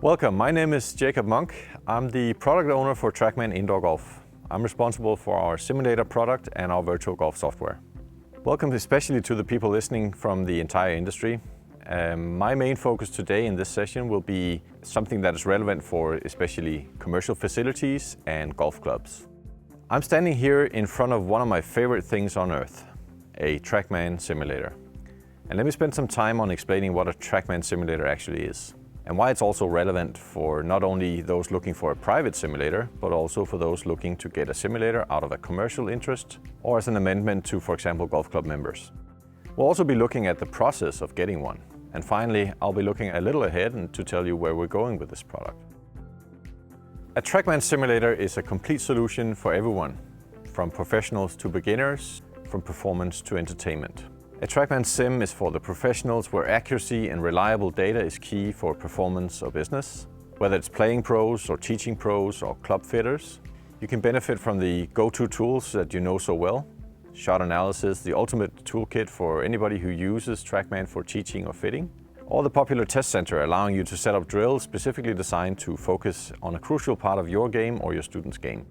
Welcome, my name is Jacob Monk. I'm the product owner for TrackMan Indoor Golf. I'm responsible for our simulator product and our virtual golf software. Welcome especially to the people listening from the entire industry. My main focus today in this session will be something that is relevant for especially commercial facilities and golf clubs. I'm standing here in front of one of my favorite things on earth, a TrackMan simulator. And let me spend some time on explaining what a TrackMan simulator actually is, and why it's also relevant for not only those looking for a private simulator, but also for those looking to get a simulator out of a commercial interest or as an amendment to, for example, golf club members. We'll also be looking at the process of getting one. And finally, I'll be looking a little ahead and to tell you where we're going with this product. A TrackMan simulator is a complete solution for everyone, from professionals to beginners, from performance to entertainment. A TrackMan sim is for the professionals where accuracy and reliable data is key for performance or business. Whether it's playing pros or teaching pros or club fitters, you can benefit from the go-to tools that you know so well. Shot analysis, the ultimate toolkit for anybody who uses TrackMan for teaching or fitting. Or the popular test center allowing you to set up drills specifically designed to focus on a crucial part of your game or your student's game.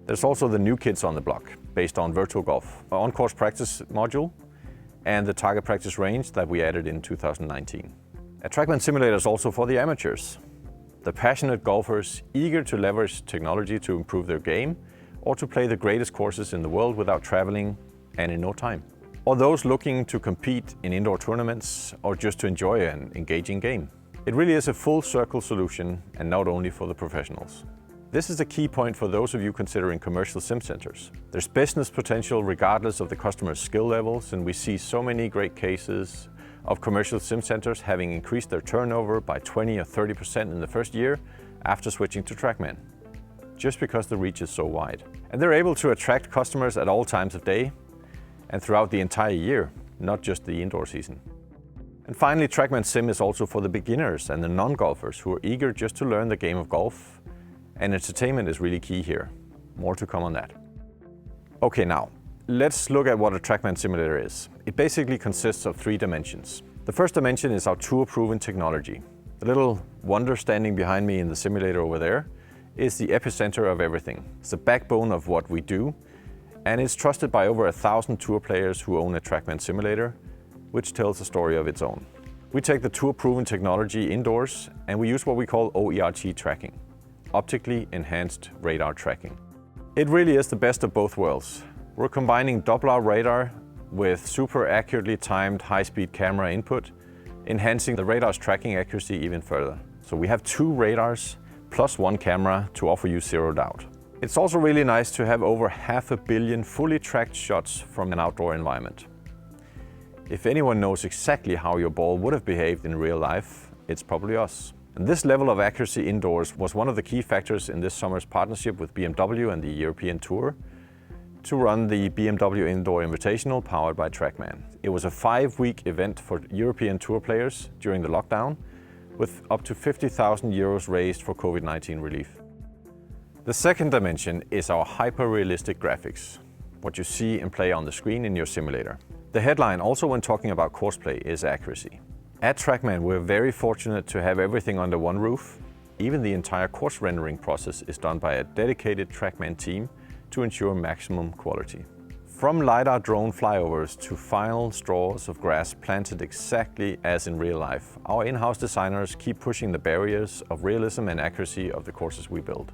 There's also the new kids on the block, based on virtual golf, an on-course practice module, and the target practice range that we added in 2019. A TrackMan simulator is also for the amateurs, the passionate golfers eager to leverage technology to improve their game or to play the greatest courses in the world without traveling and in no time. Or those looking to compete in indoor tournaments or just to enjoy an engaging game. It really is a full circle solution and not only for the professionals. This is a key point for those of you considering commercial sim centers. There's business potential regardless of the customer's skill levels, and we see so many great cases of commercial sim centers having increased their turnover by 20 or 30% in the first year after switching to TrackMan, just because the reach is so wide. And they're able to attract customers at all times of day and throughout the entire year, not just the indoor season. And finally, TrackMan Sim is also for the beginners and the non-golfers who are eager just to learn the game of golf. And entertainment is really key here. More to come on that. Okay, now, let's look at what a TrackMan simulator is. It basically consists of 3 dimensions. The first dimension is our tour-proven technology. The little wonder standing behind me in the simulator over there is the epicenter of everything. It's the backbone of what we do, and it's trusted by over 1,000 tour players who own a TrackMan simulator, which tells a story of its own. We take the tour-proven technology indoors, and we use what we call OERT tracking. Optically enhanced radar tracking. It really is the best of both worlds. We're combining Doppler radar with super accurately timed high-speed camera input, enhancing the radar's tracking accuracy even further. So we have 2 radars plus 1 camera to offer you zero doubt. It's also really nice to have over 500 million fully tracked shots from an outdoor environment. If anyone knows exactly how your ball would have behaved in real life, it's probably us. And this level of accuracy indoors was one of the key factors in this summer's partnership with BMW and the European Tour to run the Bmw Indoor Invitational powered by TrackMan. It was a 5-week event for European Tour players during the lockdown, with up to 50,000 euros raised for COVID-19 relief. The second dimension is our hyper-realistic graphics, what you see and play on the screen in your simulator. The headline also when talking about course play is accuracy. At TrackMan, we're very fortunate to have everything under one roof. Even the entire course rendering process is done by a dedicated TrackMan team to ensure maximum quality. From LiDAR drone flyovers to final straws of grass planted exactly as in real life, our in-house designers keep pushing the barriers of realism and accuracy of the courses we build.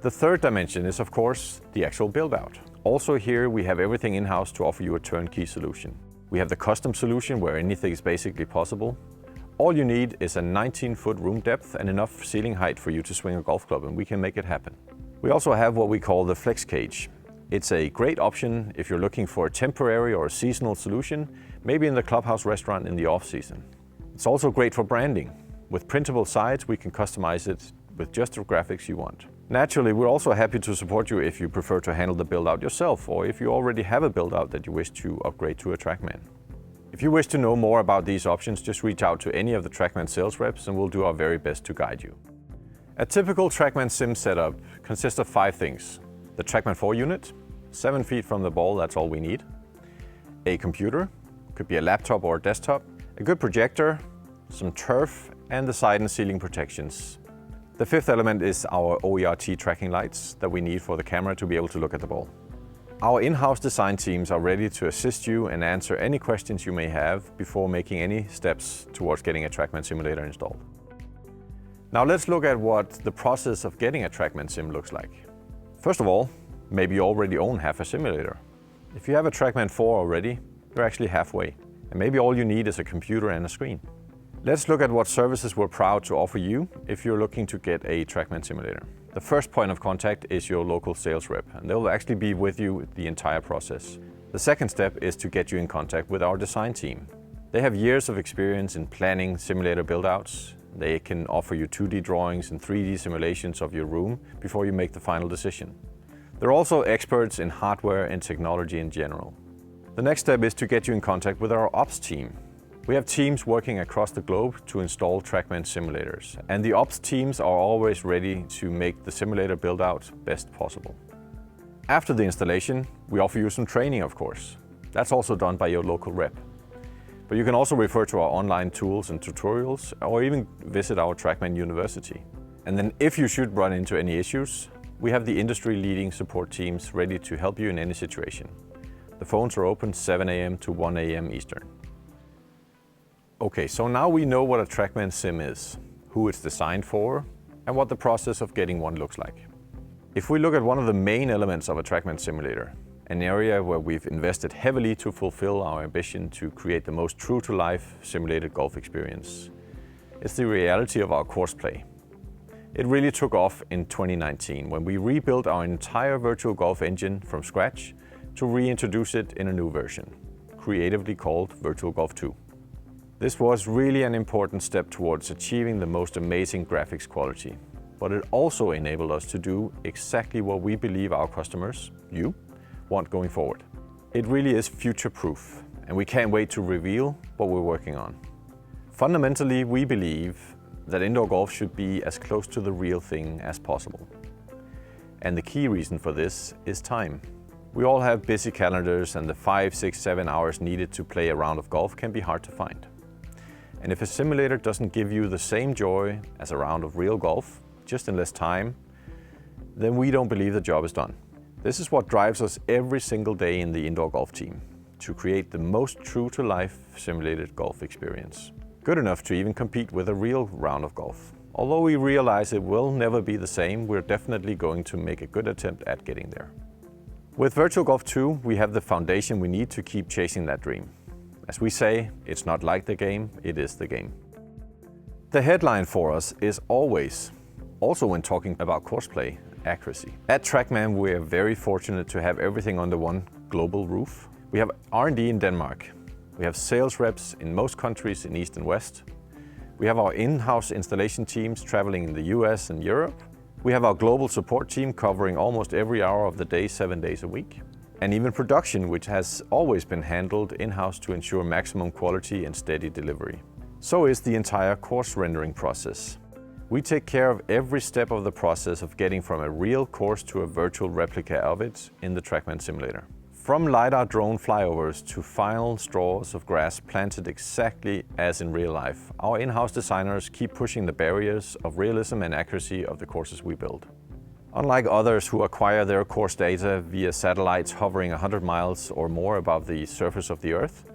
The third dimension is, of course, the actual build-out. Also here, we have everything in-house to offer you a turnkey solution. We have the custom solution where anything is basically possible. All you need is a 19-foot room depth and enough ceiling height for you to swing a golf club, and we can make it happen. We also have what we call the flex cage. It's a great option if you're looking for a temporary or a seasonal solution, maybe in the clubhouse restaurant in the off-season. It's also great for branding. With printable sides, we can customize it with just the graphics you want. Naturally, we're also happy to support you if you prefer to handle the build-out yourself, or if you already have a build-out that you wish to upgrade to a TrackMan. If you wish to know more about these options, just reach out to any of the TrackMan sales reps and we'll do our very best to guide you. A typical TrackMan sim setup consists of 5 things. The TrackMan 4 unit, 7 feet from the ball, that's all we need. A computer, could be a laptop or a desktop, a good projector, some turf and the side and ceiling protections. The fifth element is our OERT tracking lights that we need for the camera to be able to look at the ball. Our in-house design teams are ready to assist you and answer any questions you may have before making any steps towards getting a TrackMan simulator installed. Now let's look at what the process of getting a TrackMan sim looks like. First of all, maybe you already own half a simulator. If you have a TrackMan 4 already, you're actually halfway, and maybe all you need is a computer and a screen. Let's look at what services we're proud to offer you if you're looking to get a TrackMan simulator. The first point of contact is your local sales rep, and they'll actually be with you the entire process. The second step is to get you in contact with our design team. They have years of experience in planning simulator build-outs. They can offer you 2D drawings and 3D simulations of your room before you make the final decision. They're also experts in hardware and technology in general. The next step is to get you in contact with our ops team. We have teams working across the globe to install TrackMan simulators, and the ops teams are always ready to make the simulator build-out best possible. After the installation, we offer you some training, of course. That's also done by your local rep. But you can also refer to our online tools and tutorials, or even visit our TrackMan University. And then if you should run into any issues, we have the industry-leading support teams ready to help you in any situation. The phones are open 7 a.m. to 1 a.m. Eastern. Okay, so now we know what a TrackMan sim is, who it's designed for, and what the process of getting one looks like. If we look at one of the main elements of a TrackMan simulator, an area where we've invested heavily to fulfill our ambition to create the most true-to-life simulated golf experience, it's the reality of our course play. It really took off in 2019 when we rebuilt our entire virtual golf engine from scratch to reintroduce it in a new version, creatively called Virtual Golf 2. This was really an important step towards achieving the most amazing graphics quality, but it also enabled us to do exactly what we believe our customers, you, want going forward. It really is future-proof, and we can't wait to reveal what we're working on. Fundamentally, we believe that indoor golf should be as close to the real thing as possible. And the key reason for this is time. We all have busy calendars, and the 5, 6, 7 hours needed to play a round of golf can be hard to find. And if a simulator doesn't give you the same joy as a round of real golf, just in less time, then we don't believe the job is done. This is what drives us every single day in the indoor golf team, to create the most true-to-life simulated golf experience. Good enough to even compete with a real round of golf. Although we realize it will never be the same, we're definitely going to make a good attempt at getting there. With Virtual Golf 2, we have the foundation we need to keep chasing that dream. As we say, it's not like the game, it is the game. The headline for us is always, also when talking about course play, accuracy. At TrackMan, we are very fortunate to have everything under one global roof. We have R&D in Denmark. We have sales reps in most countries in East and West. We have our in-house installation teams traveling in the US and Europe. We have our global support team covering almost every hour of the day, 7 days a week. And even production, which has always been handled in-house to ensure maximum quality and steady delivery. So is the entire course rendering process. We take care of every step of the process of getting from a real course to a virtual replica of it in the TrackMan simulator. From LiDAR drone flyovers to final straws of grass planted exactly as in real life, our in-house designers keep pushing the barriers of realism and accuracy of the courses we build. Unlike others who acquire their course data via satellites hovering 100 miles or more above the surface of the Earth,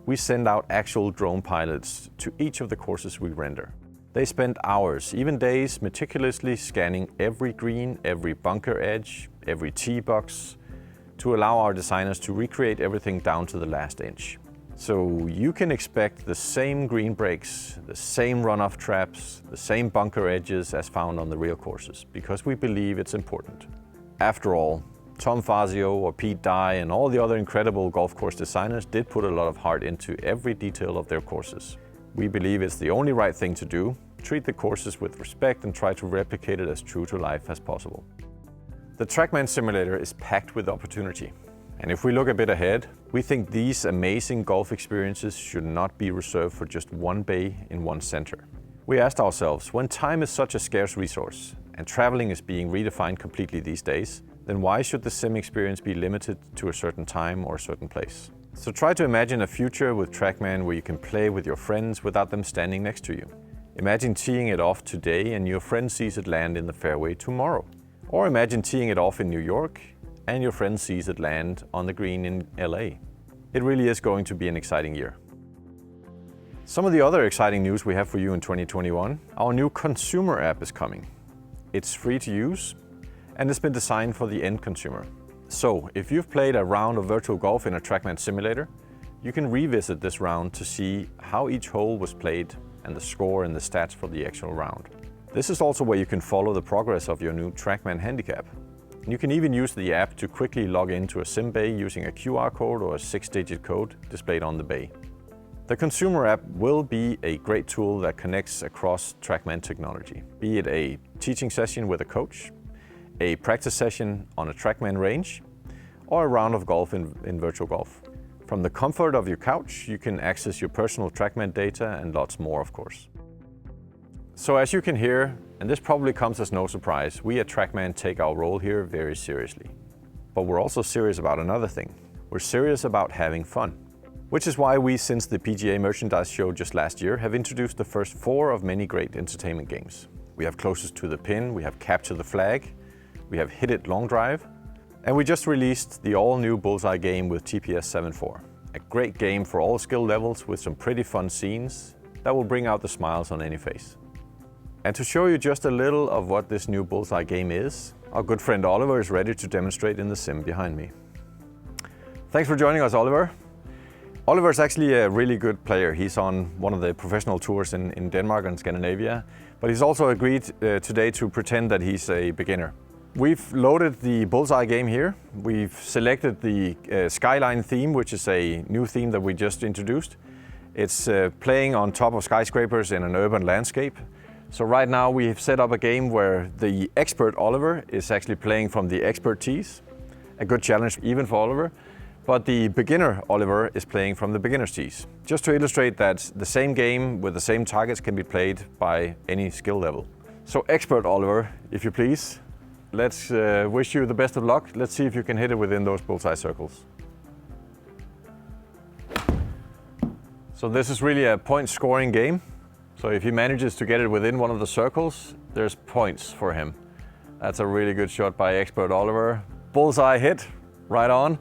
we send out actual drone pilots to each of the courses we render. They spend hours, even days, meticulously scanning every green, every bunker edge, every tee box, to allow our designers to recreate everything down to the last inch. So you can expect the same green breaks, the same runoff traps, the same bunker edges as found on the real courses, because we believe it's important. After all, Tom Fazio or Pete Dye and all the other incredible golf course designers did put a lot of heart into every detail of their courses. We believe it's the only right thing to do, treat the courses with respect and try to replicate it as true to life as possible. The TrackMan simulator is packed with opportunity. And if we look a bit ahead, we think these amazing golf experiences should not be reserved for just one bay in one center. We asked ourselves, when time is such a scarce resource and traveling is being redefined completely these days, then why should the sim experience be limited to a certain time or a certain place? So try to imagine a future with TrackMan where you can play with your friends without them standing next to you. Imagine teeing it off today and your friend sees it land in the fairway tomorrow. Or imagine teeing it off in New York and your friend sees it land on the green in LA. It really is going to be an exciting year. Some of the other exciting news we have for you in 2021, our new consumer app is coming. It's free to use and it's been designed for the end consumer. So if you've played a round of virtual golf in a TrackMan simulator, you can revisit this round to see how each hole was played and the score and the stats for the actual round. This is also where you can follow the progress of your new TrackMan handicap. And you can even use the app to quickly log into a sim bay using a QR code or a 6-digit code displayed on the bay. The consumer app will be a great tool that connects across TrackMan technology, be it a teaching session with a coach, a practice session on a TrackMan range, or a round of golf in virtual golf. From the comfort of your couch, you can access your personal TrackMan data and lots more, of course. So as you can hear, and this probably comes as no surprise, we at TrackMan take our role here very seriously. But we're also serious about another thing. We're serious about having fun. Which is why we, since the PGA Merchandise Show just last year, have introduced the first 4 of many great entertainment games. We have Closest to the Pin, we have Capture the Flag, we have Hit It Long Drive, and we just released the all-new Bullseye game with TPS 7.4. A great game for all skill levels with some pretty fun scenes that will bring out the smiles on any face. And to show you just a little of what this new Bullseye game is, our good friend Oliver is ready to demonstrate in the sim behind me. Thanks for joining us, Oliver. Oliver is actually a really good player. He's on one of the professional tours in Denmark and Scandinavia, but he's also agreed today to pretend that he's a beginner. We've loaded the Bullseye game here. We've selected the Skyline theme, which is a new theme that we just introduced. It's playing on top of skyscrapers in an urban landscape. So right now we've set up a game where the expert Oliver is actually playing from the expert tees. A good challenge even for Oliver. But the beginner Oliver is playing from the beginner's tees. Just to illustrate that the same game with the same targets can be played by any skill level. So expert Oliver, if you please, let's wish you the best of luck. Let's see if you can hit it within those bullseye circles. So this is really a point scoring game. So if he manages to get it within one of the circles, there's points for him. That's a really good shot by expert Oliver. Bullseye hit, right on.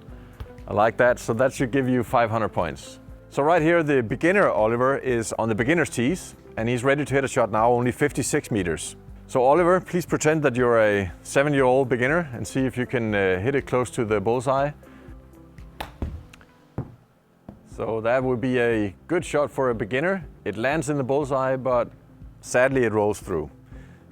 I like that, so that should give you 500 points. So right here, the beginner Oliver is on the beginner's tees, and he's ready to hit a shot now, only 56 meters. So Oliver, please pretend that you're a 7-year-old beginner and see if you can hit it close to the bullseye. So that would be a good shot for a beginner. It lands in the bullseye, but sadly it rolls through.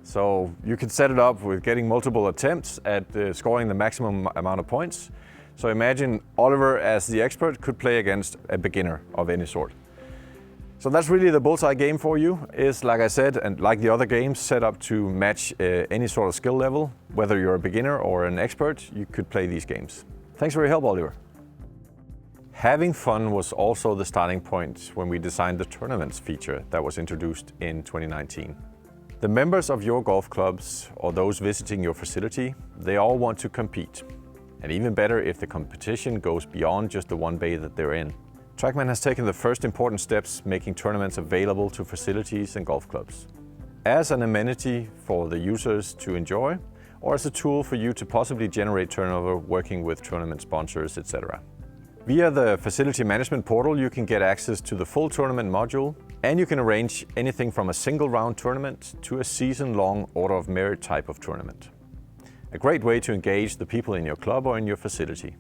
So you can set it up with getting multiple attempts at scoring the maximum amount of points. So imagine Oliver as the expert could play against a beginner of any sort. So that's really the bullseye game for you. Is, like I said, and like the other games, set up to match any sort of skill level. Whether you're a beginner or an expert, you could play these games. Thanks for your help, Oliver. Having fun was also the starting point when we designed the tournaments feature that was introduced in 2019. The members of your golf clubs or those visiting your facility, they all want to compete. And even better if the competition goes beyond just the one bay that they're in. TrackMan has taken the first important steps making tournaments available to facilities and golf clubs. As an amenity for the users to enjoy, or as a tool for you to possibly generate turnover working with tournament sponsors, etc. Via the facility management portal, you can get access to the full tournament module, and you can arrange anything from a single round tournament to a season-long order of merit type of tournament. A great way to engage the people in your club or in your facility.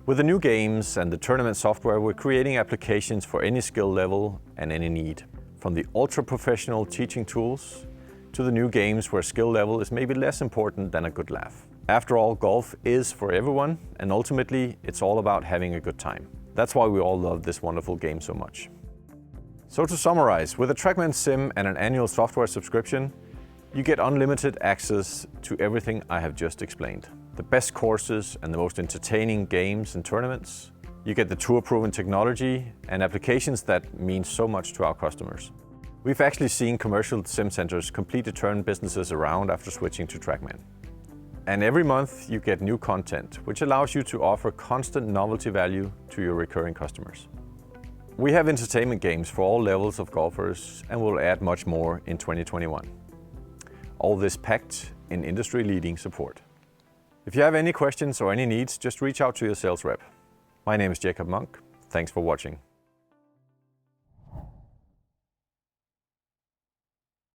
With the new games and the tournament software, we're creating applications for any skill level and any need. From the ultra-professional teaching tools to the new games where skill level is maybe less important than a good laugh. After all, golf is for everyone, and ultimately, it's all about having a good time. That's why we all love this wonderful game so much. So to summarize, with a TrackMan Sim and an annual software subscription, you get unlimited access to everything I have just explained. The best courses and the most entertaining games and tournaments. You get the tour-proven technology and applications that mean so much to our customers. We've actually seen commercial sim centers completely turn businesses around after switching to TrackMan. And every month you get new content, which allows you to offer constant novelty value to your recurring customers. We have entertainment games for all levels of golfers and will add much more in 2021. All this packed in industry-leading support. If you have any questions or any needs, just reach out to your sales rep. My name is Jacob Monk. Thanks for watching.